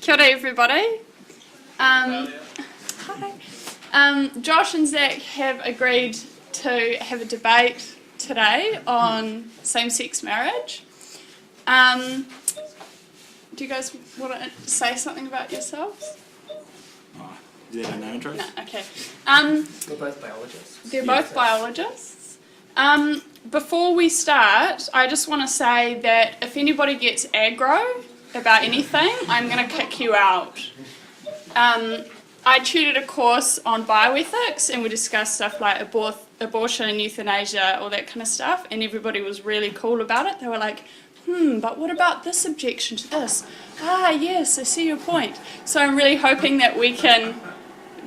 Kia ora, everybody. Hi. Josh and Zach have agreed to have a debate today on same-sex marriage. Do you guys want to say something about yourselves? Do they know intros? No, okay. We're both biologists. They're both biologists. Before we start, I just want to say that if anybody gets aggro about anything, I'm going to kick you out. I tutored a course on bioethics and we discussed stuff like abortion and euthanasia, all that kind of stuff, and everybody was really cool about it. They were like, but what about this objection to this? Ah, yes, I see your point. So I'm really hoping that we can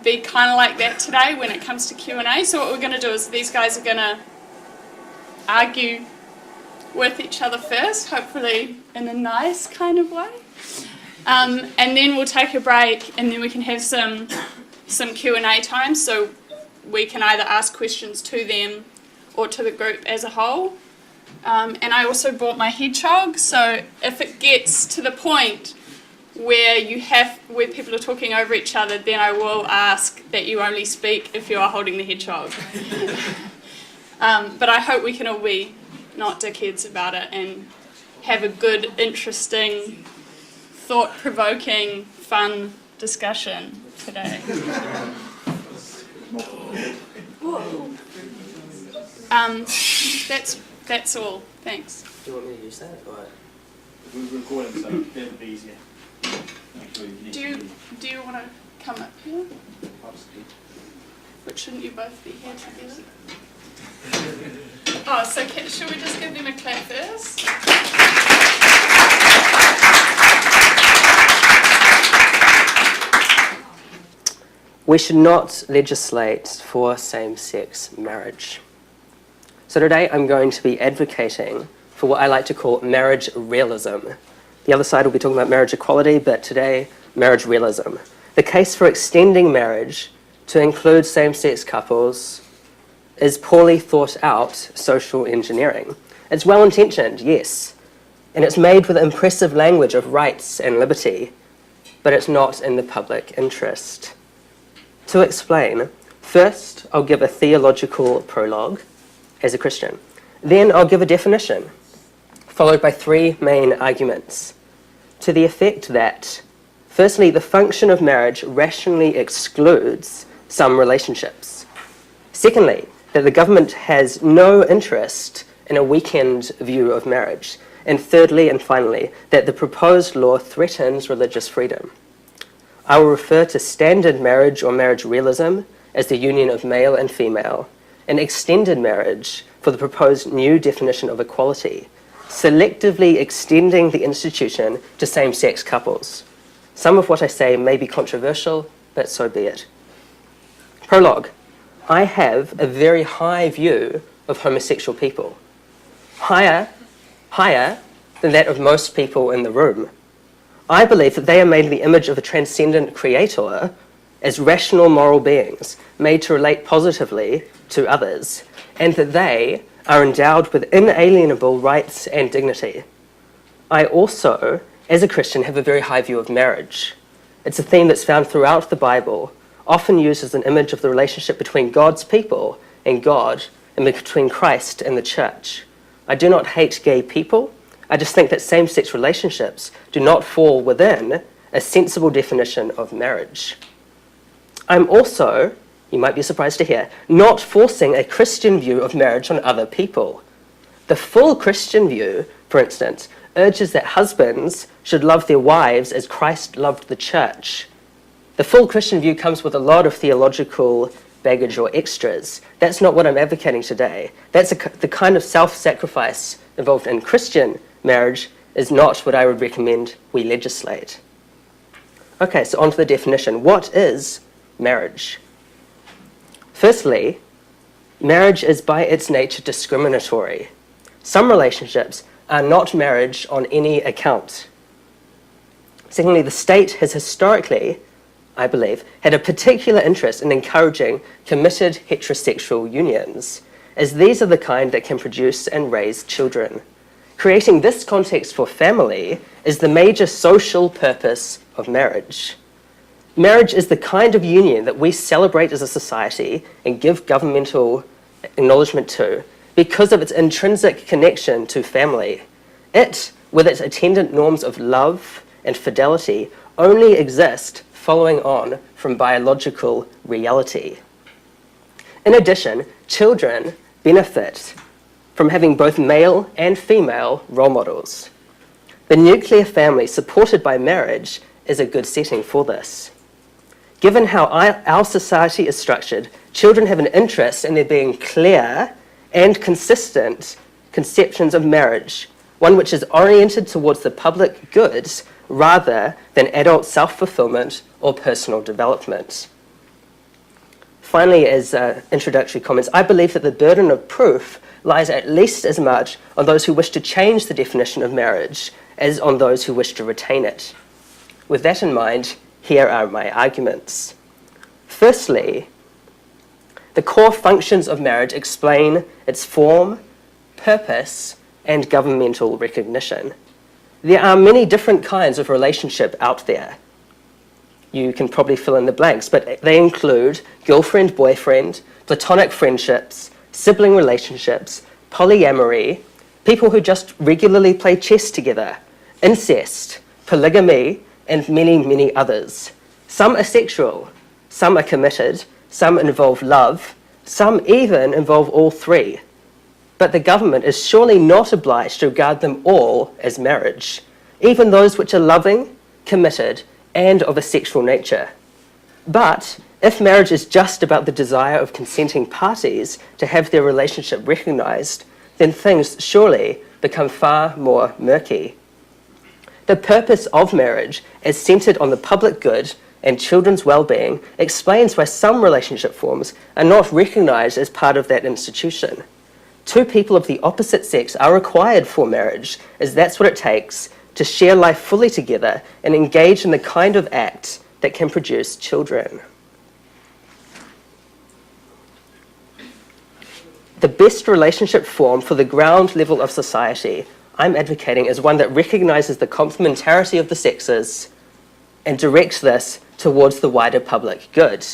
be kind of like that today when it comes to Q&A. So what we're going to do is these guys are going to argue with each other first, hopefully in a nice kind of way. And then we'll take a break and then we can have some Q&A time, so we can either ask questions to them or to the group as a whole. And I also brought my hedgehog, so if it gets to the point where people are talking over each other, then I will ask that you only speak if you are holding the hedgehog. But I hope we can all be not dickheads about it and have a good, interesting, thought-provoking, fun discussion today. That's all. Thanks. Do you want me to use that? Or? We're recording, so that would be easier. Make sure Do you want to come up here? But shouldn't you both be here together? Oh, so should we just give them a clap first? We should not legislate for same-sex marriage. So today I'm going to be advocating for what I like to call marriage realism. The other side will be talking about marriage equality, but today, marriage realism. The case for extending marriage to include same-sex couples is poorly thought out social engineering. It's well-intentioned, yes, and it's made with impressive language of rights and liberty, but it's not in the public interest. To explain, first I'll give a theological prologue as a Christian. Then I'll give a definition, followed by three main arguments, to the effect that, firstly, the function of marriage rationally excludes some relationships. Secondly, that the government has no interest in a weekend view of marriage. And thirdly and finally, that the proposed law threatens religious freedom. I will refer to standard marriage or marriage realism as the union of male and female, and extended marriage for the proposed new definition of equality, selectively extending the institution to same-sex couples. Some of what I say may be controversial, but so be it. Prologue. I have a very high view of homosexual people, higher than that of most people in the room. I believe that they are made in the image of a transcendent creator as rational moral beings made to relate positively to others, and that they are endowed with inalienable rights and dignity. I also, as a Christian, have a very high view of marriage. It's a theme that's found throughout the Bible, often used as an image of the relationship between God's people and God, and between Christ and the church. I do not hate gay people. I just think that same-sex relationships do not fall within a sensible definition of marriage. I'm also, you might be surprised to hear, not forcing a Christian view of marriage on other people. The full Christian view, for instance, urges that husbands should love their wives as Christ loved the church. The full Christian view comes with a lot of theological baggage or extras. That's not what I'm advocating today. That's the kind of self-sacrifice involved in Christian marriage is not what I would recommend we legislate. Okay, so on to the definition. What is marriage? Firstly, marriage is by its nature discriminatory. Some relationships are not marriage on any account. Secondly, the state has historically, I believe, had a particular interest in encouraging committed heterosexual unions, as these are the kind that can produce and raise children. Creating this context for family is the major social purpose of marriage. Marriage is the kind of union that we celebrate as a society and give governmental acknowledgement to because of its intrinsic connection to family. It, with its attendant norms of love and fidelity, only exist following on from biological reality. In addition, children benefit from having both male and female role models. The nuclear family supported by marriage is a good setting for this. Given how our society is structured, children have an interest in there being clear and consistent conceptions of marriage, one which is oriented towards the public good rather than adult self-fulfillment or personal development. Finally, as introductory comments, I believe that the burden of proof lies at least as much on those who wish to change the definition of marriage as on those who wish to retain it. With that in mind, here are my arguments. Firstly, the core functions of marriage explain its form, purpose, and governmental recognition. There are many different kinds of relationship out there. You can probably fill in the blanks, but they include girlfriend, boyfriend, platonic friendships, sibling relationships, polyamory, people who just regularly play chess together, incest, polygamy, and many, many others. Some are sexual, some are committed, some involve love, some even involve all three. But the government is surely not obliged to regard them all as marriage, even those which are loving, committed, and of a sexual nature. But if marriage is just about the desire of consenting parties to have their relationship recognised, then things surely become far more murky. The purpose of marriage, as centred on the public good and children's well-being, explains why some relationship forms are not recognised as part of that institution. Two people of the opposite sex are required for marriage, as that's what it takes to share life fully together and engage in the kind of act that can produce children. The best relationship form for the ground level of society I'm advocating is one that recognises the complementarity of the sexes and directs this towards the wider public good.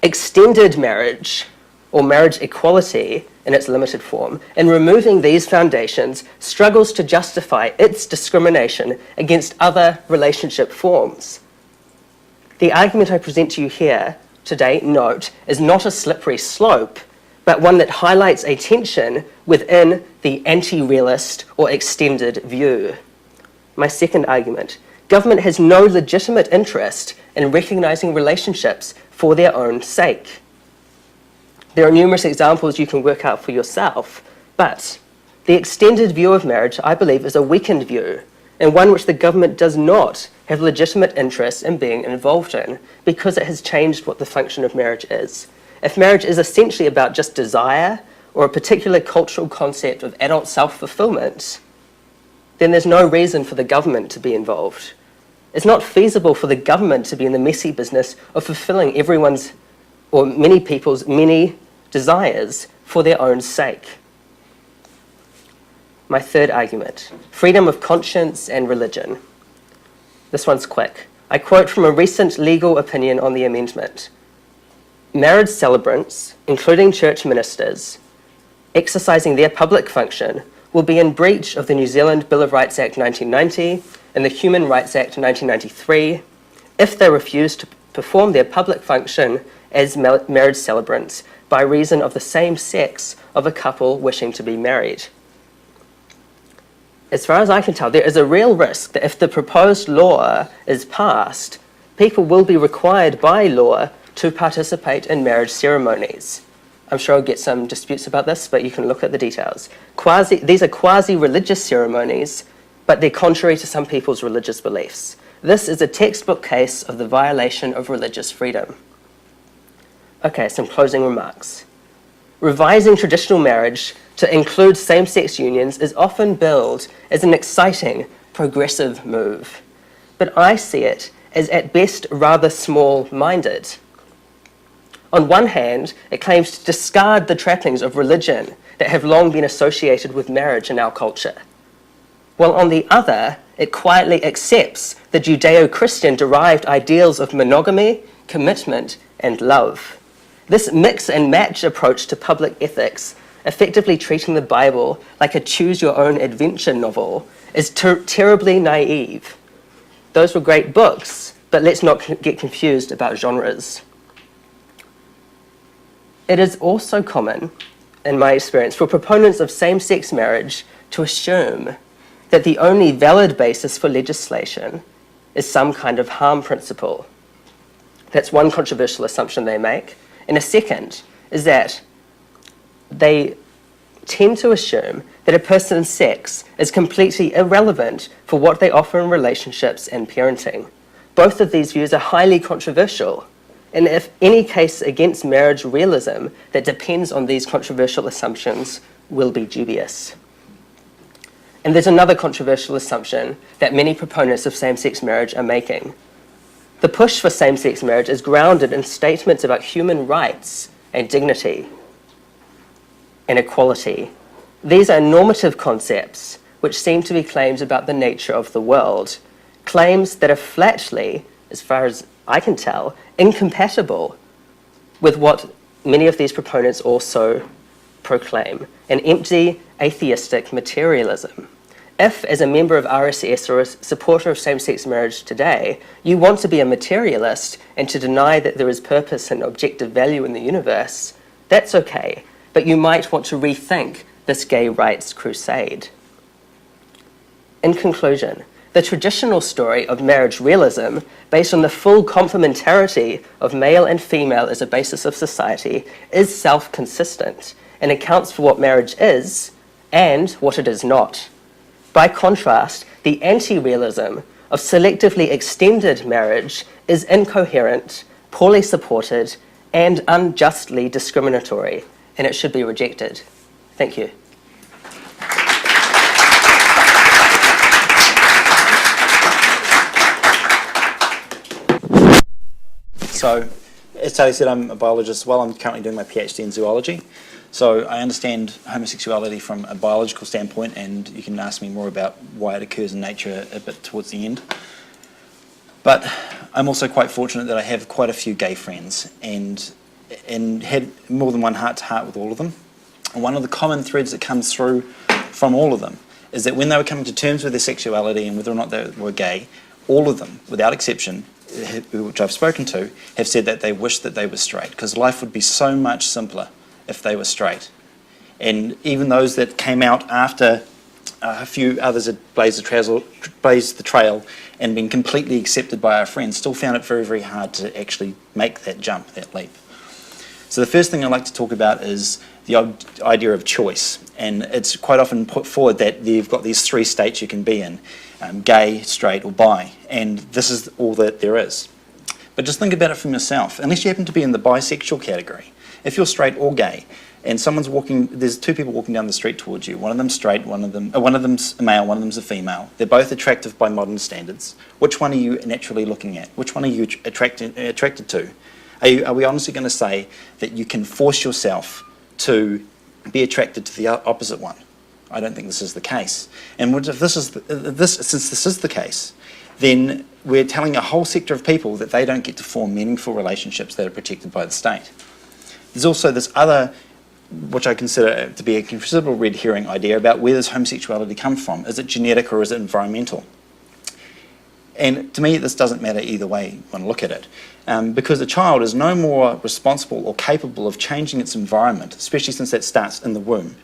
Extended marriage, or marriage equality in its limited form, in removing these foundations, struggles to justify its discrimination against other relationship forms. The argument I present to you here today, note, is not a slippery slope, but one that highlights a tension within the anti-realist or extended view. My second argument, government has no legitimate interest in recognising relationships for their own sake. There are numerous examples you can work out for yourself, but the extended view of marriage, I believe, is a weakened view, and one which the government does not have legitimate interest in being involved in, because it has changed what the function of marriage is. If marriage is essentially about just desire or a particular cultural concept of adult self-fulfillment, then there's no reason for the government to be involved. It's not feasible for the government to be in the messy business of fulfilling everyone's or many people's many desires for their own sake. My third argument, freedom of conscience and religion. This one's quick. I quote from a recent legal opinion on the amendment. Marriage celebrants, including church ministers, exercising their public function will be in breach of the New Zealand Bill of Rights Act 1990 and the Human Rights Act 1993 if they refuse to perform their public function as marriage celebrants by reason of the same sex of a couple wishing to be married. As far as I can tell, there is a real risk that if the proposed law is passed, people will be required by law to participate in marriage ceremonies. I'm sure I'll get some disputes about this, but you can look at the details. These are quasi-religious ceremonies, but they're contrary to some people's religious beliefs. This is a textbook case of the violation of religious freedom. Okay, some closing remarks. Revising traditional marriage to include same-sex unions is often billed as an exciting, progressive move, but I see it as at best rather small-minded. On one hand, it claims to discard the trappings of religion that have long been associated with marriage in our culture, while on the other, it quietly accepts the Judeo-Christian derived ideals of monogamy, commitment, and love. This mix and match approach to public ethics, effectively treating the Bible like a choose-your-own-adventure novel, is terribly naive. Those were great books, but let's not get confused about genres. It is also common, in my experience, for proponents of same-sex marriage to assume that the only valid basis for legislation is some kind of harm principle. That's one controversial assumption they make. And a second is that they tend to assume that a person's sex is completely irrelevant for what they offer in relationships and parenting. Both of these views are highly controversial, and if any case against marriage realism that depends on these controversial assumptions will be dubious. And there's another controversial assumption that many proponents of same-sex marriage are making. The push for same-sex marriage is grounded in statements about human rights and dignity and equality. These are normative concepts which seem to be claims about the nature of the world, claims that are flatly, as far as I can tell, incompatible with what many of these proponents also proclaim, an empty, atheistic materialism. If, as a member of RSS or a supporter of same-sex marriage today, you want to be a materialist and to deny that there is purpose and objective value in the universe, that's okay, but you might want to rethink this gay rights crusade. In conclusion, the traditional story of marriage realism, based on the full complementarity of male and female as a basis of society, is self-consistent and accounts for what marriage is and what it is not. By contrast, the anti-realism of selectively extended marriage is incoherent, poorly supported, and unjustly discriminatory, and it should be rejected. Thank you. So, as Tali said, I'm a biologist as well. I'm currently doing my PhD in zoology. So I understand homosexuality from a biological standpoint, and you can ask me more about why it occurs in nature a bit towards the end. But I'm also quite fortunate that I have quite a few gay friends and had more than one heart-to-heart with all of them. And one of the common threads that comes through from all of them is that when they were coming to terms with their sexuality and whether or not they were gay, all of them, without exception, which I've spoken to, have said that they wish that they were straight, because life would be so much simpler if they were straight. And even those that came out after a few others had blazed the trail and been completely accepted by our friends still found it very, very hard to actually make that jump, that leap. So the first thing I'd like to talk about is the idea of choice. And it's quite often put forward that you've got these three states you can be in, gay, straight or bi, and this is all that there is. But just think about it from yourself. Unless you happen to be in the bisexual category, if you're straight or gay, and there's two people walking down the street towards you, one of them's straight, one of them's a male, one of them's a female. They're both attractive by modern standards. Which one are you naturally looking at? Which one are you attracted to? Are we honestly going to say that you can force yourself to be attracted to the opposite one? I don't think this is the case. And since this is the case, then we're telling a whole sector of people that they don't get to form meaningful relationships that are protected by the state. There's also this other, which I consider to be a considerable red herring idea about where does homosexuality come from? Is it genetic or is it environmental? And to me, this doesn't matter either way you want to look at it, because a child is no more responsible or capable of changing its environment, especially since that starts in the womb,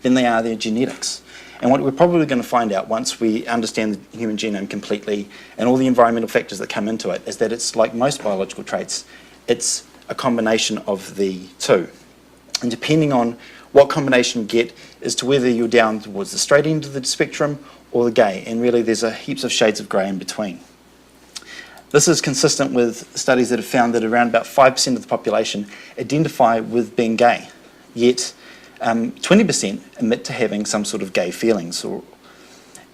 than they are their genetics. And what we're probably going to find out once we understand the human genome completely and all the environmental factors that come into it is that it's like most biological traits, it's a combination of the two. And depending on what combination you get as to whether you're down towards the straight end of the spectrum or the gay, and really there's heaps of shades of grey in between. This is consistent with studies that have found that around about 5% of the population identify with being gay, yet 20% admit to having some sort of gay feelings.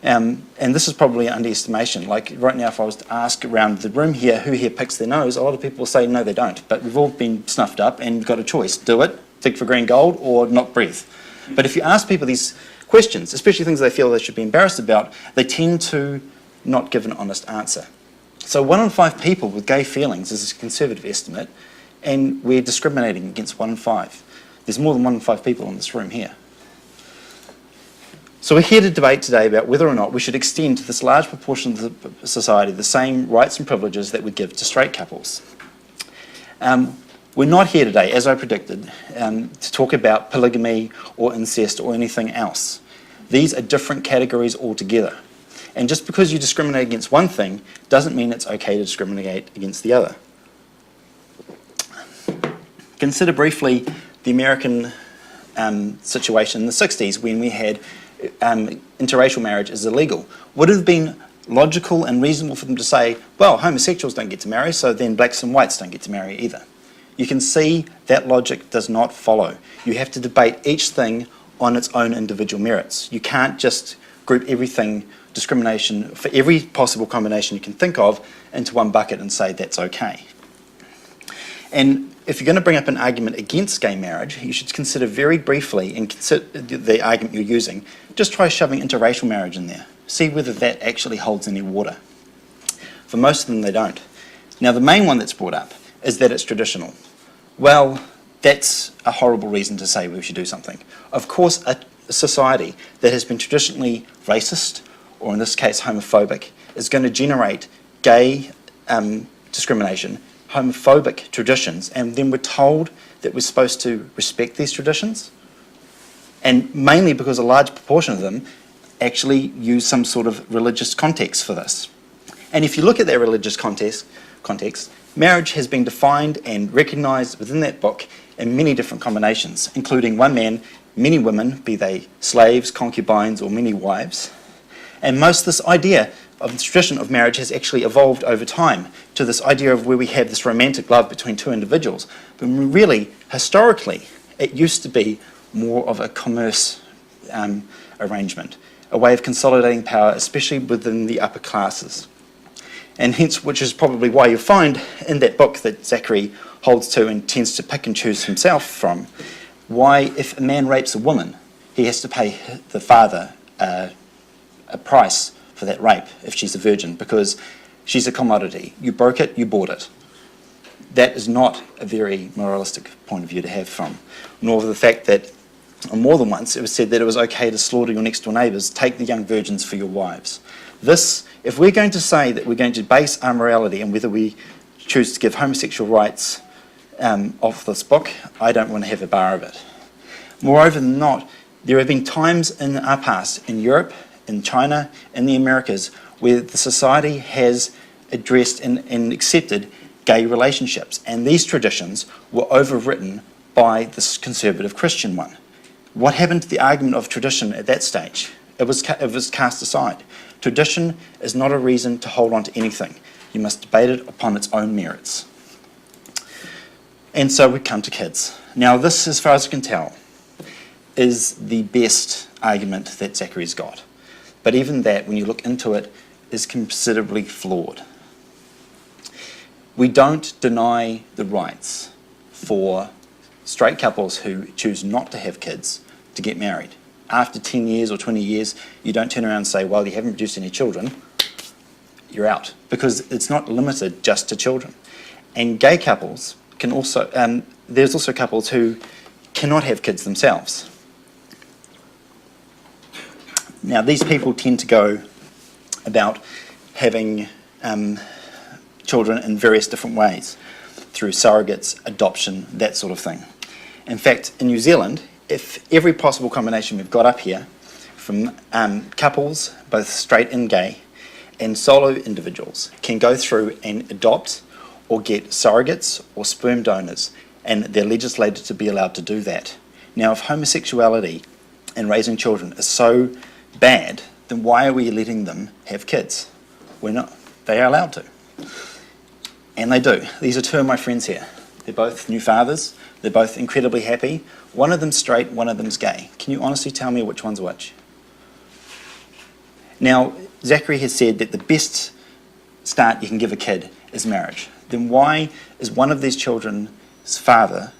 And this is probably an underestimation. Like right now, if I was to ask around the room here, who here picks their nose, a lot of people will say no, they don't. But we've all been snuffed up and got a choice. Do it, dig for green gold, or not breathe. But if you ask people these questions, especially things they feel they should be embarrassed about, they tend to not give an honest answer. So 1 in 5 people with gay feelings is a conservative estimate, and we're discriminating against 1 in 5. There's more than 1 in 5 people in this room here. So we're here to debate today about whether or not we should extend to this large proportion of the society the same rights and privileges that we give to straight couples. We're not here today, as I predicted, to talk about polygamy or incest or anything else. These are different categories altogether. And just because you discriminate against one thing doesn't mean it's okay to discriminate against the other. Consider briefly the American situation in the 60s when we had interracial marriage is illegal. Would it have been logical and reasonable for them to say, well, homosexuals don't get to marry, so then blacks and whites don't get to marry either? You can see that logic does not follow. You have to debate each thing on its own individual merits. You can't just group everything, discrimination, for every possible combination you can think of, into one bucket and say that's okay. And if you're going to bring up an argument against gay marriage, you should consider very briefly, and consider the argument you're using, just try shoving interracial marriage in there. See whether that actually holds any water. For most of them, they don't. Now, the main one that's brought up is that it's traditional. Well, that's a horrible reason to say we should do something. Of course, a society that has been traditionally racist, or in this case homophobic, is going to generate gay discrimination, homophobic traditions, and then we're told that we're supposed to respect these traditions, and mainly because a large proportion of them actually use some sort of religious context for this. And if you look at that religious context, marriage has been defined and recognised within that book in many different combinations, including one man, many women, be they slaves, concubines, or many wives. And most of this idea of the tradition of marriage has actually evolved over time to this idea of where we have this romantic love between two individuals. But really, historically, it used to be more of a commerce arrangement, a way of consolidating power, especially within the upper classes. And hence, which is probably why you find in that book that Zachary holds to and tends to pick and choose himself from, why if a man rapes a woman, he has to pay the father a price for that rape if she's a virgin, because she's a commodity. You broke it, you bought it. That is not a very moralistic point of view to have from, nor the fact that more than once it was said that it was okay to slaughter your next door neighbours, take the young virgins for your wives. This, if we're going to say that we're going to base our morality on whether we choose to give homosexual rights off this book, I don't want to have a bar of it. Moreover than not, there have been times in our past, in Europe, in China, in the Americas, where the society has addressed and accepted gay relationships, and these traditions were overwritten by this conservative Christian one. What happened to the argument of tradition at that stage? It was cast aside. Tradition is not a reason to hold on to anything. You must debate it upon its own merits. And so we come to kids. Now this, as far as I can tell, is the best argument that Zachary's got. But even that, when you look into it, is considerably flawed. We don't deny the rights for straight couples who choose not to have kids to get married. After 10 years or 20 years, you don't turn around and say, well, you haven't produced any children, you're out. Because it's not limited just to children. And gay couples can also, there's also couples who cannot have kids themselves. Now, these people tend to go about having children in various different ways, through surrogates, adoption, that sort of thing. In fact, in New Zealand, if every possible combination we've got up here, from couples, both straight and gay, and solo individuals, can go through and adopt or get surrogates or sperm donors, and they're legislated to be allowed to do that. Now, if homosexuality and raising children is so bad, then why are we letting them have kids? We're not. They are allowed to. And they do. These are two of my friends here. They're both new fathers. They're both incredibly happy. One of them's straight, one of them's gay. Can you honestly tell me which one's which? Now, Zachary has said that the best start you can give a kid is marriage. Then why is one of these children's father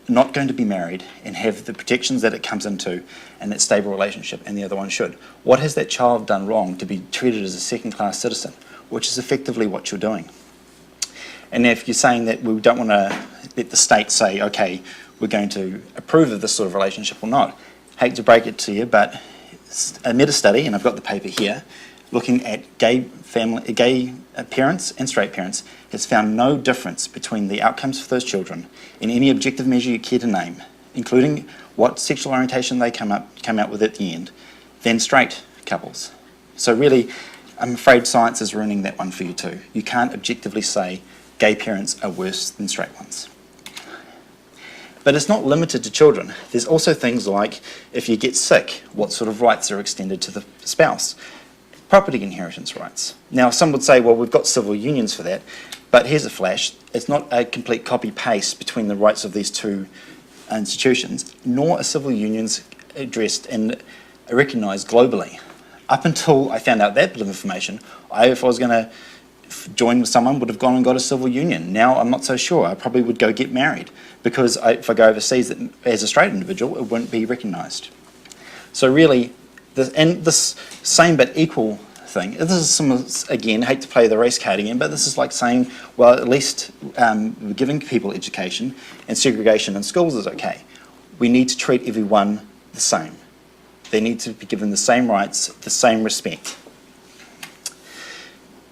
not going to be married and have the protections that it comes into and that stable relationship, and the other one should? What has that child done wrong to be treated as a second-class citizen, which is effectively what you're doing? And if you're saying that we don't want to let the state say, okay, we're going to approve of this sort of relationship or not, hate to break it to you, but a meta-study, and I've got the paper here, looking at gay parents and straight parents, has found no difference between the outcomes for those children in any objective measure you care to name, including what sexual orientation they come out with at the end, than straight couples. So really, I'm afraid science is ruining that one for you too. You can't objectively say gay parents are worse than straight ones. But it's not limited to children. There's also things like, if you get sick, what sort of rights are extended to the spouse? Property inheritance rights. Now, some would say, well, we've got civil unions for that, but here's a flash. It's not a complete copy-paste between the rights of these two institutions, nor are civil unions addressed and recognised globally. Up until I found out that bit of information, if I was going to join with someone, would have gone and got a civil union. Now I'm not so sure. I probably would go get married, because if I go overseas as a straight individual, it wouldn't be recognised. So really, this same but equal thing, this is similar, again, hate to play the race card again, but this is like saying, well, at least we're giving people education and segregation in schools is okay. We need to treat everyone the same. They need to be given the same rights, the same respect.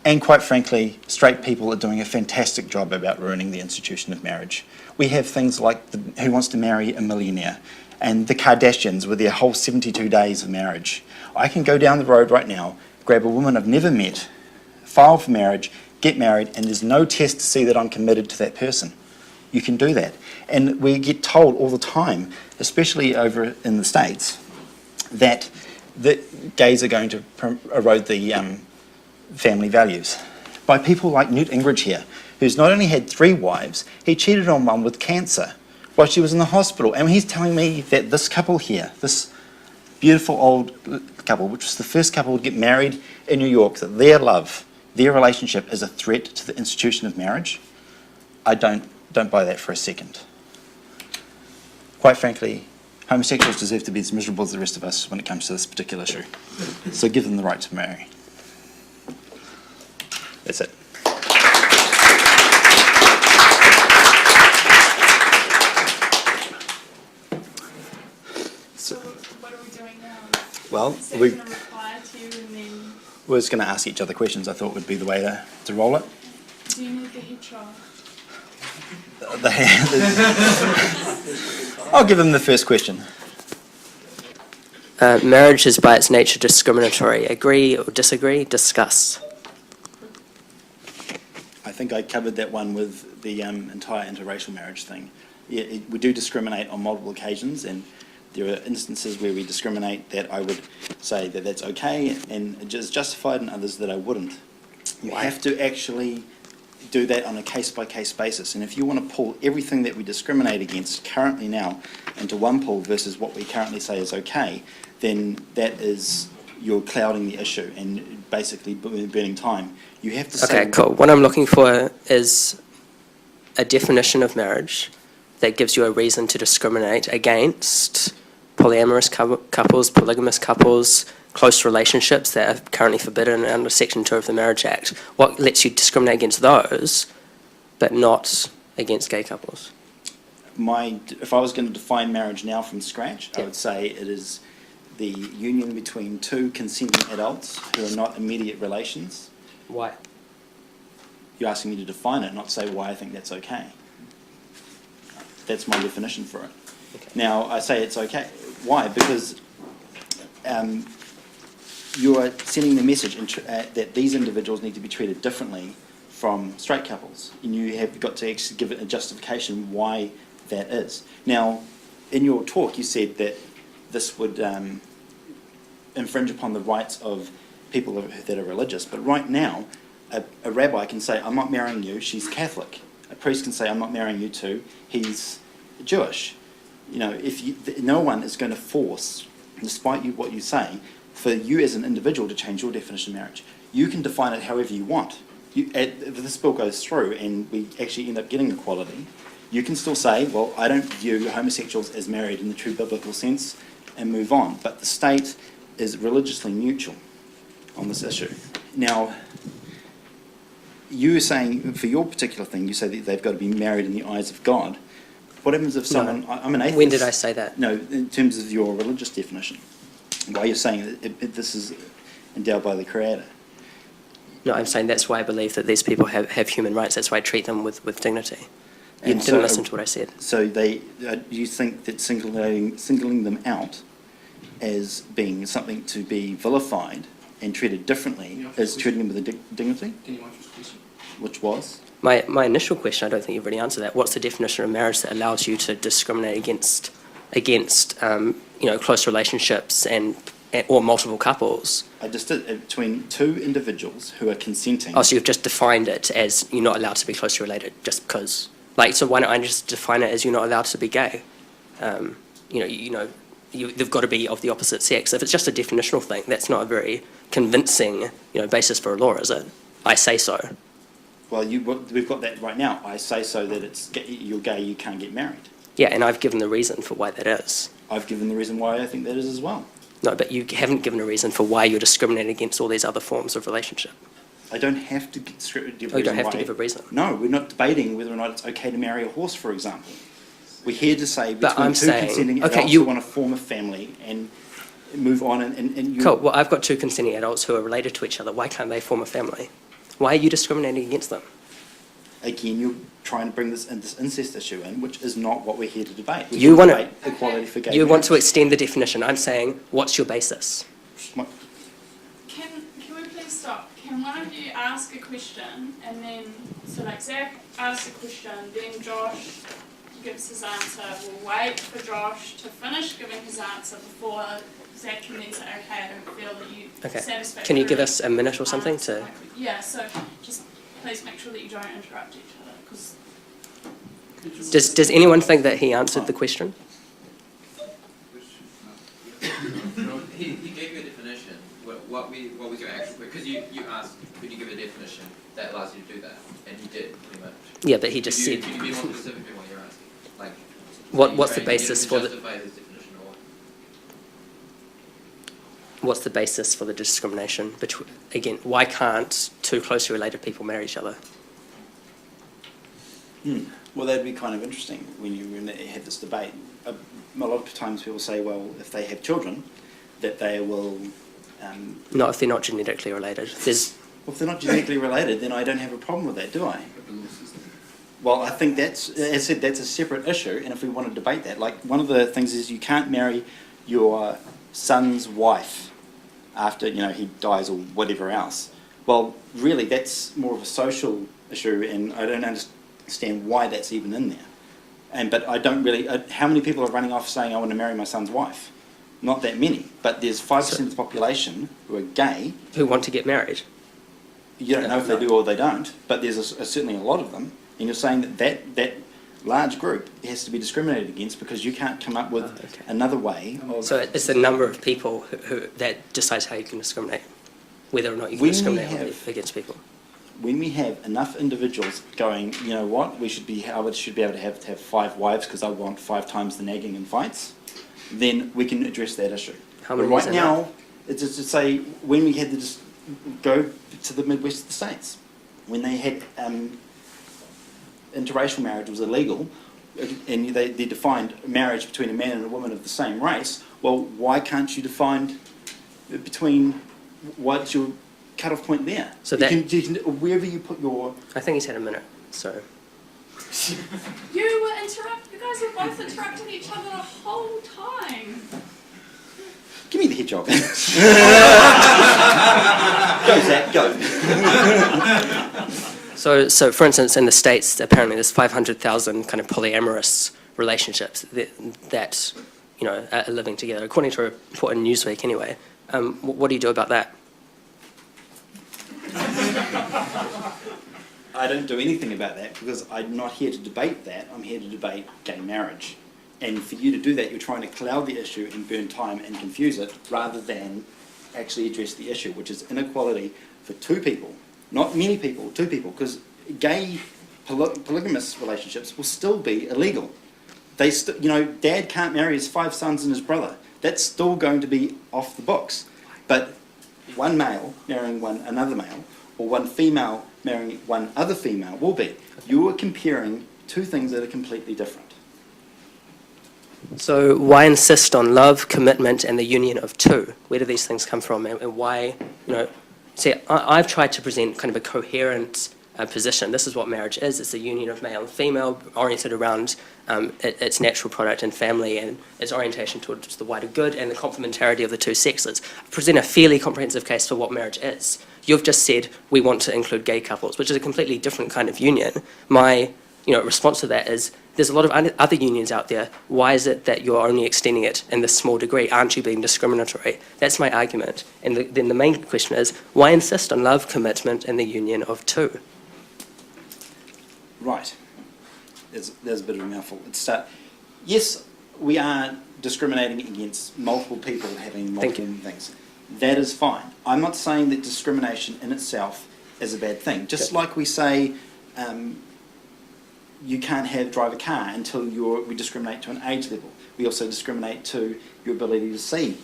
And quite frankly, straight people are doing a fantastic job about ruining the institution of marriage. We have things like Who Wants to Marry a Millionaire, and the Kardashians with their whole 72 days of marriage. I can go down the road right now, grab a woman I've never met, file for marriage, get married, and there's no test to see that I'm committed to that person. You can do that. And we get told all the time, especially over in the States, that the gays are going to erode the family values by people like Newt Gingrich here, who's not only had 3 wives, he cheated on one with cancer while she was in the hospital. And he's telling me that this couple here, this beautiful old couple, which was the first couple to get married in New York, that their love, their relationship is a threat to the institution of marriage. I don't buy that for a second. Quite frankly, homosexuals deserve to be as miserable as the rest of us when it comes to this particular issue. So give them the right to marry. That's it. So what are we doing now? Well, Is that we're going to reply to you and then just going to ask each other questions. I thought would be the way to roll it. do you need the head shot? I'll give them the first question. Marriage is by its nature discriminatory. Agree or disagree? Discuss. I think I covered that one with the entire interracial marriage thing. Yeah, we do discriminate on multiple occasions, and there are instances where we discriminate that I would say that that's okay and it's justified, and others that I wouldn't. You have to actually do that on a case-by-case basis, and if you want to pull everything that we discriminate against currently now into one pool versus what we currently say is okay, then that is, you're clouding the issue and basically burning time. You have to say... Okay, cool. What I'm looking for is a definition of marriage that gives you a reason to discriminate against polyamorous couples, polygamous couples, close relationships that are currently forbidden under Section 2 of the Marriage Act. What lets you discriminate against those, but not against gay couples? If I was going to define marriage now from scratch, I would say it is the union between 2 consenting adults who are not immediate relations. Why? You're asking me to define it, not say why I think that's okay. That's my definition for it. Okay. Now, I say it's okay. Why? Because you are sending the message that these individuals need to be treated differently from straight couples, and you have got to actually give it a justification why that is. Now, in your talk, you said that this would infringe upon the rights of people that are religious, but right now, a rabbi can say, I'm not marrying you, she's Catholic. A priest can say, I'm not marrying you too, he's Jewish. You know, no one is going to force, despite what you say, for you as an individual to change your definition of marriage. You can define it however you want. If this bill goes through and we actually end up getting equality, you can still say, well, I don't view homosexuals as married in the true biblical sense, and move on. But the state is religiously neutral on this issue. Now, you were saying, for your particular thing, you say that they've got to be married in the eyes of God. What happens if someone... No. I'm an atheist. When did I say that? No, in terms of your religious definition. Why you're saying that this is endowed by the Creator. No, I'm saying that's why I believe that these people have human rights. That's why I treat them with dignity. You And didn't so- listen to what I said. So you think that singling them out as being something to be vilified and treated differently is treating them with dignity? Can you answer this question? Which was? My initial question, I don't think you've really answered that. What's the definition of marriage that allows you to discriminate against close relationships or multiple couples? I just did between two individuals who are consenting. Oh, so you've just defined it as you're not allowed to be closely related just because. Like, so why don't I just define it as you're not allowed to be gay? They've got to be of the opposite sex. If it's just a definitional thing, that's not a very convincing, basis for a law, is it? I say so. Well, we've got that right now. I say so that you're gay, you can't get married. Yeah, and I've given the reason for why that is. I've given the reason why I think that is as well. No, but you haven't given a reason for why you're discriminating against all these other forms of relationship. I don't have to give a reason. Oh, you don't have to give a reason. No, we're not debating whether or not it's okay to marry a horse, for example. We're here to say But between I'm two saying- consenting okay, adults you- who want to form a family and move on and you... Cool, well, I've got two consenting adults who are related to each other. Why can't they form a family? Why are you discriminating against them? Again, you're trying to bring this incest issue in, which is not what we're here to debate. We're You here to wanna- debate equality for gay You want to marriage. extend the definition. I'm saying, what's your basis? Can we please stop? Can one of you ask a question and then, so like Zach asks a question, then Josh gives his answer. We'll wait for Josh to finish giving his answer before Zach can then say, okay, I don't feel that you Okay. satisfactorily Can you give us a minute or something answered to... my que- Yeah, so just please make sure that you don't interrupt each other, because Does anyone think that he answered the question? He gave you a definition. What was your actual? Because you asked, could you give a definition that allows you to do that, and he did pretty much. Yeah, but he just said... Could you be more specific in what you're asking? Like, What's the basis for the... justify his definition or what? What's the basis for the discrimination between... Again, why can't two closely related people marry each other? Well, that'd be kind of interesting when you had this debate. A lot of times people say, well, if they have children, that they will... Not if they're not genetically related. There's... Well, if they're not genetically related, then I don't have a problem with that, do I? Well, I think that's, as I said, that's a separate issue, and if we want to debate that, like one of the things is you can't marry your son's wife after, he dies or whatever else. Well, really, that's more of a social issue, and I don't understand why that's even in there. But I don't really, how many people are running off saying, I want to marry my son's wife? Not that many, but there's 5% of the population who are gay. Who want to get married. You don't know if they do or they don't, but there's certainly a lot of them. And you're saying that large group has to be discriminated against because you can't come up with okay. another way of... So it's the number of people who that decides how you can discriminate, whether or not you can When we discriminate have- against people. When we have enough individuals going, you know what, we should be able to have 5 wives because I want 5 times the nagging and fights, then we can address that issue. How But many right is now, enough? it's just to say, when we had to just go to the Midwest of the States, when they had interracial marriage was illegal, and they defined marriage between a man and a woman of the same race, well, why can't you define between what's your cut-off point there? So you can, wherever you put your... I think he's had a minute, so... you guys were both interrupting each other the whole time. Give me the head job. Go, Zach, go. So, for instance, in the States, apparently there's 500,000 kind of polyamorous relationships that are living together, according to a report in Newsweek anyway. What do you do about that? I don't do anything about that because I'm not here to debate that. I'm here to debate gay marriage. And for you to do that, you're trying to cloud the issue and burn time and confuse it rather than actually address the issue, which is inequality for two people, not many people, two people, because gay polygamous relationships will still be illegal. Dad can't marry his 5 sons and his brother. That's still going to be off the books. But one male marrying another male, or one female marrying one other female will be. You are comparing two things that are completely different. So why insist on love, commitment, and the union of two? Where do these things come from, and why, see, I've tried to present kind of a coherent position. This is what marriage is. It's a union of male and female oriented around its natural product and family and its orientation towards the wider good and the complementarity of the two sexes. I present a fairly comprehensive case for what marriage is. You've just said we want to include gay couples, which is a completely different kind of union. My response to that is there's a lot of other unions out there. Why is it that you're only extending it in this small degree? Aren't you being discriminatory? That's my argument. And then the main question is, why insist on love, commitment, and the union of two? Right. There's a bit of a mouthful. Yes, we are discriminating against multiple people having multiple things. That is fine. I'm not saying that discrimination in itself is a bad thing. Just like we say you can't drive a car until we discriminate to an age level. We also discriminate to your ability to see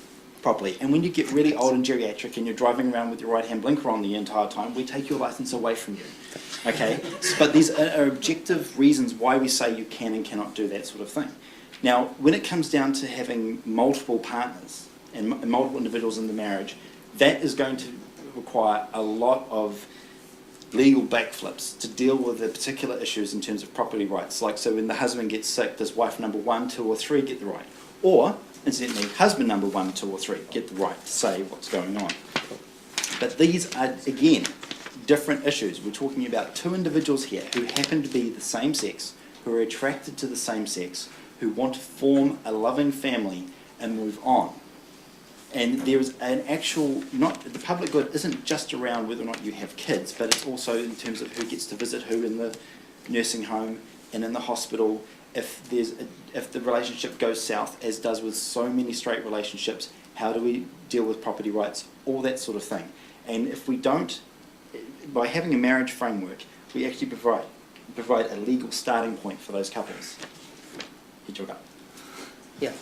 properly. And when you get really old and geriatric and you're driving around with your right-hand blinker on the entire time, we take your license away from you. Okay? But these are objective reasons why we say you can and cannot do that sort of thing. Now, when it comes down to having multiple partners and multiple individuals in the marriage, that is going to require a lot of legal backflips to deal with the particular issues in terms of property rights. Like, so when the husband gets sick, does wife number 1, 2, or 3 get the right? Or, incidentally, husband number 1, 2, or 3 get the right to say what's going on. But these are, again, different issues. We're talking about two individuals here who happen to be the same sex, who are attracted to the same sex, who want to form a loving family and move on. And there is an actual, the public good isn't just around whether or not you have kids, but it's also in terms of who gets to visit who in the nursing home and in the hospital. If the relationship goes south, as does with so many straight relationships, how do we deal with property rights? All that sort of thing. And if we don't, by having a marriage framework, we actually provide a legal starting point for those couples. Hit your gut. Yeah.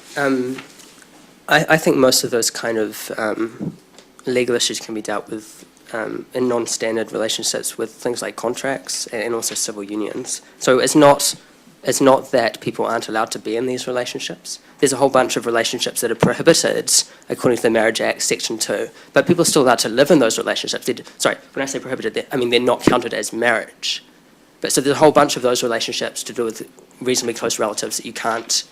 I think most of those kind of legal issues can be dealt with in non-standard relationships with things like contracts and also civil unions. So it's not that people aren't allowed to be in these relationships. There's a whole bunch of relationships that are prohibited according to the Marriage Act, Section 2, but people are still allowed to live in those relationships. When I say prohibited, I mean they're not counted as marriage. But so there's a whole bunch of those relationships to do with reasonably close relatives that you can't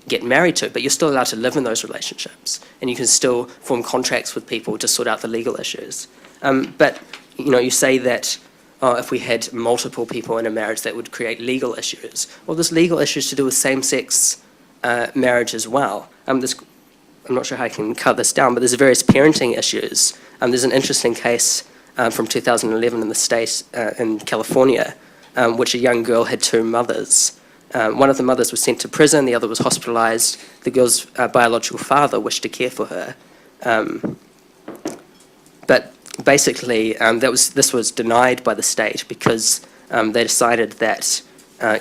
get married to, but you're still allowed to live in those relationships, and you can still form contracts with people to sort out the legal issues. But you say that if we had multiple people in a marriage, that would create legal issues. Well, there's legal issues to do with same-sex marriage as well. I'm not sure how I can cut this down, but there's various parenting issues. There's an interesting case from 2011 in the state in California, which a young girl had two mothers. One of the mothers was sent to prison, the other was hospitalised. The girl's biological father wished to care for her. But basically, this was denied by the state because they decided that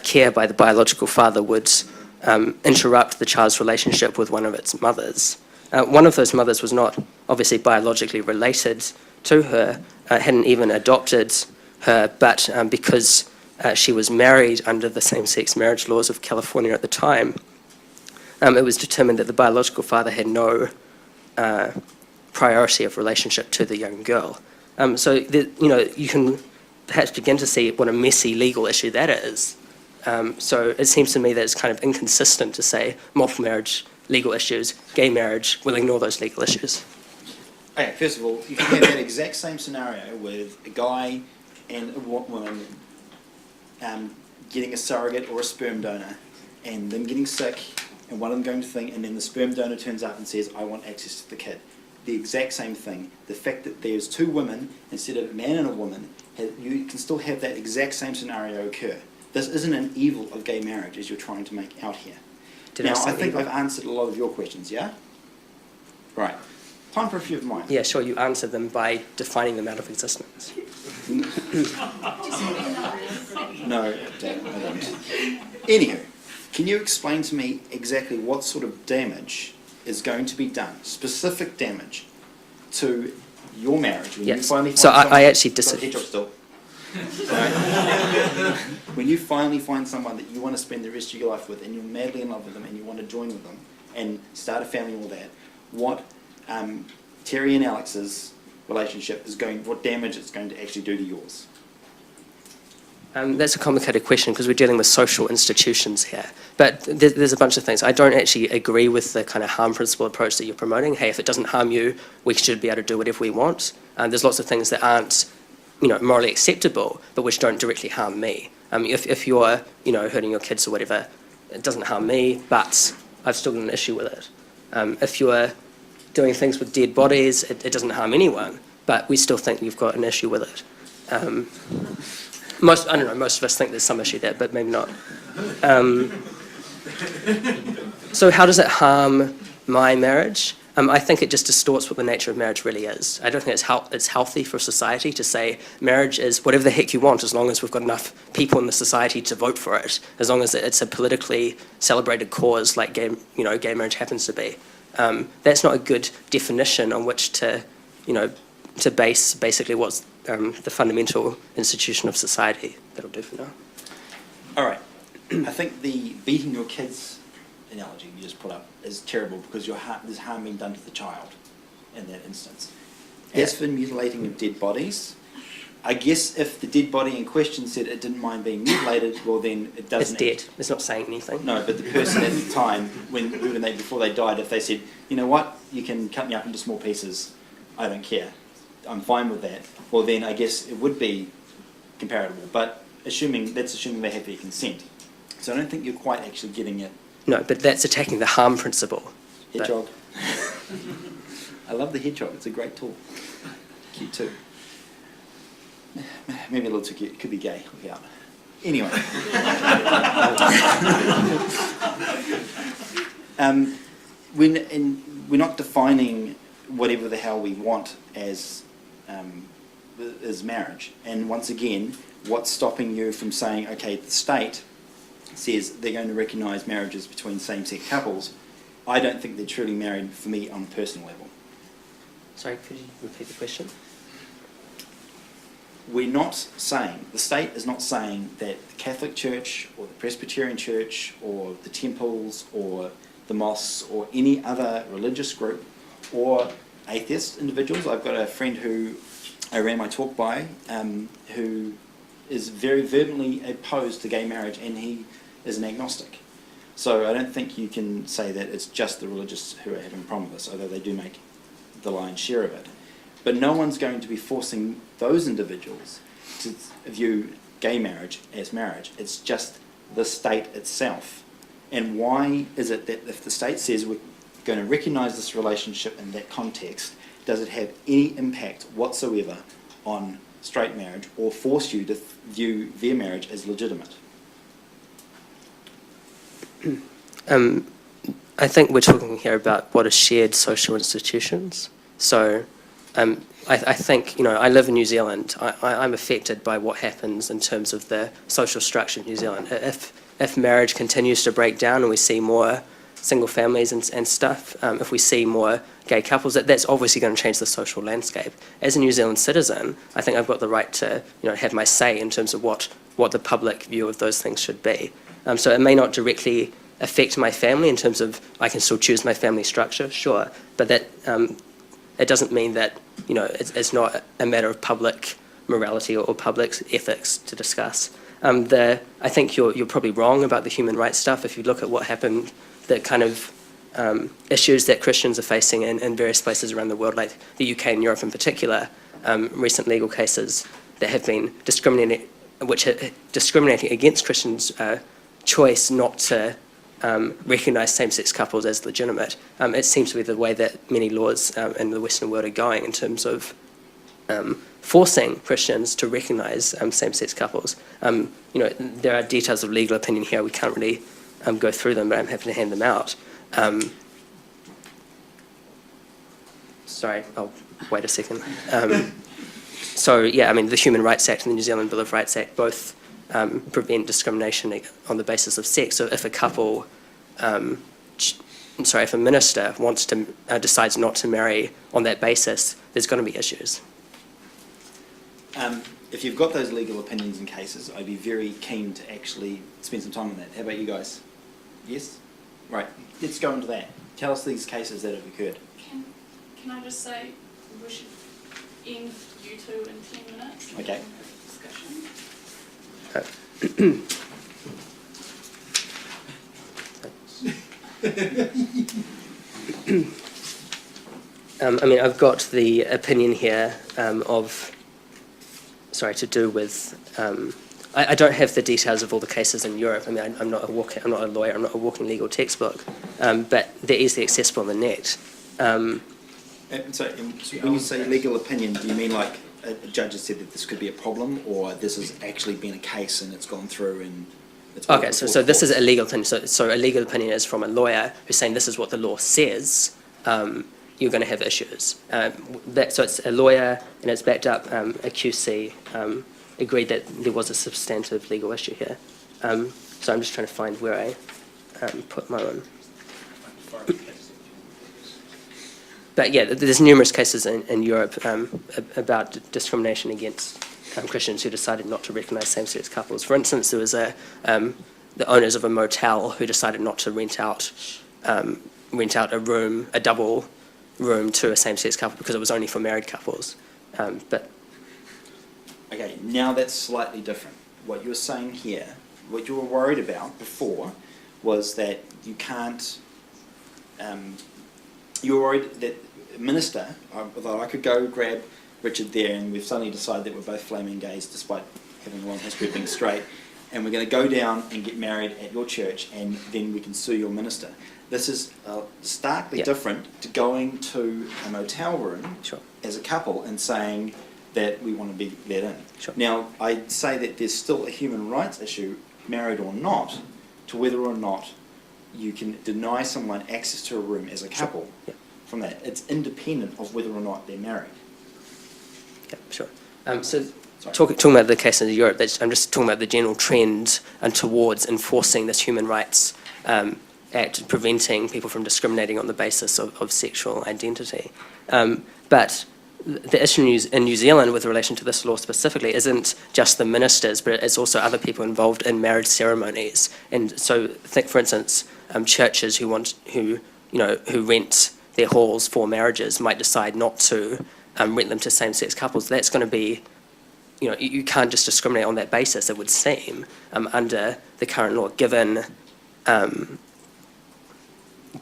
care by the biological father would interrupt the child's relationship with one of its mothers. One of those mothers was not obviously biologically related to her, hadn't even adopted her, but because she was married under the same-sex marriage laws of California at the time, it was determined that the biological father had no priority of relationship to the young girl. So you can perhaps begin to see what a messy legal issue that is. So it seems to me that it's kind of inconsistent to say multiple marriage, legal issues, gay marriage, we'll ignore those legal issues. Okay, first of all, you can have that exact same scenario with a guy and a woman getting a surrogate or a sperm donor, and them getting sick, and one of them going to thing, and then the sperm donor turns up and says, I want access to the kid. The exact same thing. The fact that there's two women instead of a man and a woman, you can still have that exact same scenario occur. This isn't an evil of gay marriage as you're trying to make out here. I think I've answered a lot of your questions, yeah? Right. Time for a few of mine. Yeah, sure, you answer them by defining them out of existence. No, Dad, I don't. Anywho, can you explain to me exactly what sort of damage is going to be done, specific damage, to your marriage when you Yes. finally find So someone... I actually Got the head job still. When you finally find someone that you want to spend the rest of your life with and you're madly in love with them and you want to join with them and start a family and all that, what Terry and Alex's relationship is going, what damage it's going to actually do to yours? That's a complicated question because we're dealing with social institutions here. But there's a bunch of things. I don't actually agree with the kind of harm principle approach that you're promoting. Hey, if it doesn't harm you, we should be able to do whatever we want. There's lots of things that aren't, morally acceptable, but which don't directly harm me. If you're, hurting your kids or whatever, it doesn't harm me, but I've still got an issue with it. If you're doing things with dead bodies, it doesn't harm anyone, but we still think you've got an issue with it. Most of us think there's some issue there, but maybe not. So how does it harm my marriage? I think it just distorts what the nature of marriage really is. I don't think it's healthy for society to say marriage is whatever the heck you want as long as we've got enough people in the society to vote for it, as long as it's a politically celebrated cause like gay marriage happens to be. That's not a good definition on which to base basically what's the fundamental institution of society. That'll do for now. All right. I think the beating your kids analogy you just put up is terrible because there's harm being done to the child in that instance. As for mutilating of dead bodies, I guess if the dead body in question said it didn't mind being mutilated, well then it doesn't. It's dead. It's not saying anything. No, but the person at the time, before they died, if they said, you know what, you can cut me up into small pieces, I don't care, I'm fine with that, well then I guess it would be comparable. But assuming they have their consent. So I don't think you're quite actually getting it. No, but that's attacking the harm principle. Hedgehog. I love the hedgehog. It's a great tool. Cute too. Maybe a little too cute. It could be gay. Look out. Anyway. We're not defining whatever the hell we want as marriage. And once again, what's stopping you from saying, okay, the state says they're going to recognise marriages between same-sex couples. I don't think they're truly married for me on a personal level. Sorry, could you repeat the question? We're not saying, the state is not saying that the Catholic Church or the Presbyterian Church or the temples or the mosques or any other religious group or atheist individuals. I've got a friend who I ran my talk by who is very vehemently opposed to gay marriage, and he is an agnostic. So I don't think you can say that it's just the religious who are having a problem with this, although they do make the lion's share of it. But no one's going to be forcing those individuals to view gay marriage as marriage. It's just the state itself. And why is it that if the state says we're going to recognise this relationship in that context, does it have any impact whatsoever on straight marriage or force you to view their marriage as legitimate? I think we're talking here about what are shared social institutions. So I think, I live in New Zealand. I'm affected by what happens in terms of the social structure in New Zealand. If marriage continues to break down and we see more single families and stuff, if we see more gay couples, that's obviously going to change the social landscape. As a New Zealand citizen, I think I've got the right to have my say in terms of what the public view of those things should be. So it may not directly affect my family in terms of I can still choose my family structure, sure, but that it doesn't mean that it's not a matter of public morality or public ethics to discuss. I think you're probably wrong about the human rights stuff. If you look at what happened, the kind of issues that Christians are facing in various places around the world, like the UK and Europe in particular, recent legal cases that have been discriminating against Christians' choice not to recognise same-sex couples as legitimate. It seems to be the way that many laws in the Western world are going in terms of forcing Christians to recognise same-sex couples. There are details of legal opinion here. We can't really go through them, but I'm happy to hand them out. sorry, I'll wait a second. So, yeah, I mean, the Human Rights Act and the New Zealand Bill of Rights Act both prevent discrimination on the basis of sex. So if a couple, if a minister wants to, decides not to marry on that basis, there's going to be issues. If you've got those legal opinions and cases, I'd be very keen to actually spend some time on that. How about you guys? Yes? Right, let's go into that. Tell us these cases that have occurred. Can I just say we should end you two in 10 minutes? And Okay. have discussion. I mean, I've got the opinion here to do with. I don't have the details of all the cases in Europe. I mean, I'm not a lawyer. I'm not a walking legal textbook. But they're easily accessible on the net. So when you say legal opinion, do you mean like a judge has said that this could be a problem, or this has actually been a case and it's gone through and it's... Okay, so this is a legal opinion. So a legal opinion is from a lawyer who's saying this is what the law says. You're going to have issues. So it's a lawyer and it's backed up. A QC agreed that there was a substantive legal issue here. So I'm just trying to find where I put my own. But yeah, there's numerous cases in Europe about discrimination against Christians who decided not to recognise same-sex couples. For instance, there was the owners of a motel who decided not to rent out a room, a double room, to a same-sex couple because it was only for married couples. Okay, now that's slightly different. What you're saying here, what you were worried about before, was that you can't... you were worried that a minister, although I could go grab Richard there and we've suddenly decided that we're both flaming gays despite having a long history of being straight, and we're going to go down and get married at your church and then we can sue your minister. This is starkly different to going to a motel room as a couple and saying that we want to be let in. Sure. Now, I'd say that there's still a human rights issue, married or not, to whether or not you can deny someone access to a room as a couple from that. It's independent of whether or not they're married. Yeah, sure. Talking about the case in Europe, I'm just talking about the general trend towards enforcing this human rights act, preventing people from discriminating on the basis of sexual identity. But the issue in New Zealand with relation to this law specifically isn't just the ministers, but it's also other people involved in marriage ceremonies. And so, think for instance, churches who rent their halls for marriages might decide not to rent them to same-sex couples. That's going to be, you can't just discriminate on that basis, it would seem, under the current law, given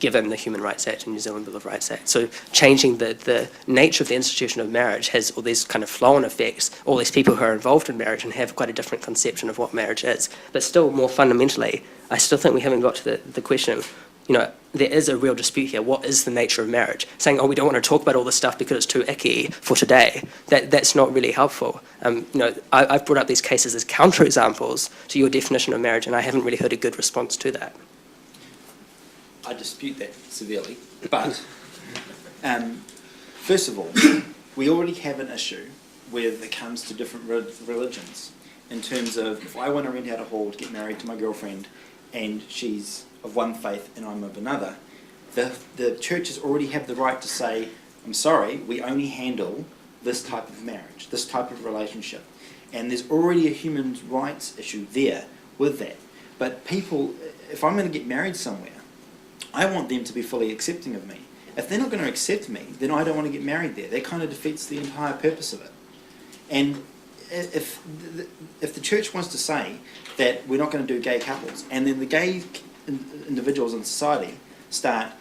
the Human Rights Act and New Zealand Bill of Rights Act. So changing the nature of the institution of marriage has all these kind of flow-on effects, all these people who are involved in marriage and have quite a different conception of what marriage is. But still, more fundamentally, I still think we haven't got to the question, there is a real dispute here. What is the nature of marriage? Saying, we don't want to talk about all this stuff because it's too icky for today, that's not really helpful. I've brought up these cases as counterexamples to your definition of marriage, and I haven't really heard a good response to that. I dispute that severely, but first of all, we already have an issue when it comes to different religions in terms of if I want to rent out a hall to get married to my girlfriend and she's of one faith and I'm of another, the churches already have the right to say, I'm sorry, we only handle this type of marriage, this type of relationship. And there's already a human rights issue there with that. But people, if I'm going to get married somewhere, I want them to be fully accepting of me. If they're not going to accept me, then I don't want to get married there. That kind of defeats the entire purpose of it. And if the church wants to say that we're not going to do gay couples, and then the gay individuals in society start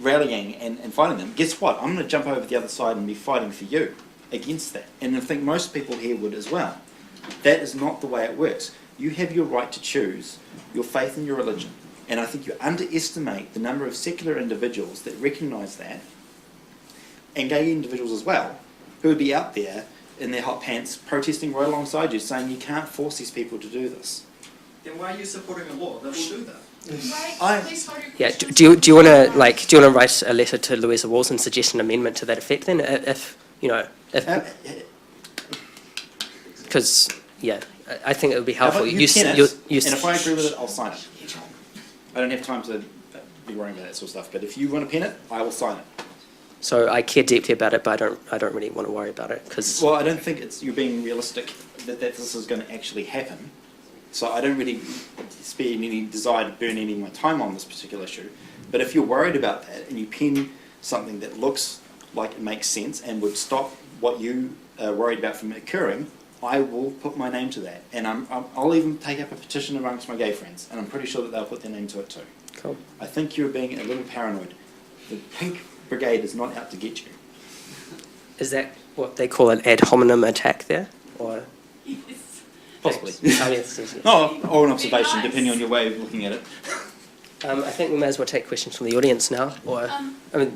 rallying and fighting them, guess what? I'm going to jump over the other side and be fighting for you against that. And I think most people here would as well. That is not the way it works. You have your right to choose your faith and your religion. And I think you underestimate the number of secular individuals that recognise that, and gay individuals as well, who would be out there in their hot pants protesting right alongside you, saying you can't force these people to do this. Then why are you supporting a law that will do that? I- Please hold your Yeah. questions. Do you want to write a letter to Louisa Walls and suggest an amendment to that effect? Then, if Uh, because I think it would be How helpful. about you pen it, you and if I agree with it, I'll sign it. I don't have time to be worrying about that sort of stuff, but if you want to pen it, I will sign it. So I care deeply about it, but I don't really want to worry about it because Well, I don't think you're being realistic that this is going to actually happen. So I don't really spare any desire to burn any more time on this particular issue. But if you're worried about that and you pen something that looks like it makes sense and would stop what you are worried about from occurring, I will put my name to that. And I'll even take up a petition amongst my gay friends, and I'm pretty sure that they'll put their name to it too. Cool. I think you're being a little paranoid. The Pink Brigade is not out to get you. Is that what they call an ad hominem attack there, or? Possibly. Yes, yes. No, or an observation, Be nice. depending on your way of looking at it. I think we may as well take questions from the audience now, or We'll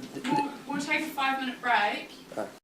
take a 5-minute break.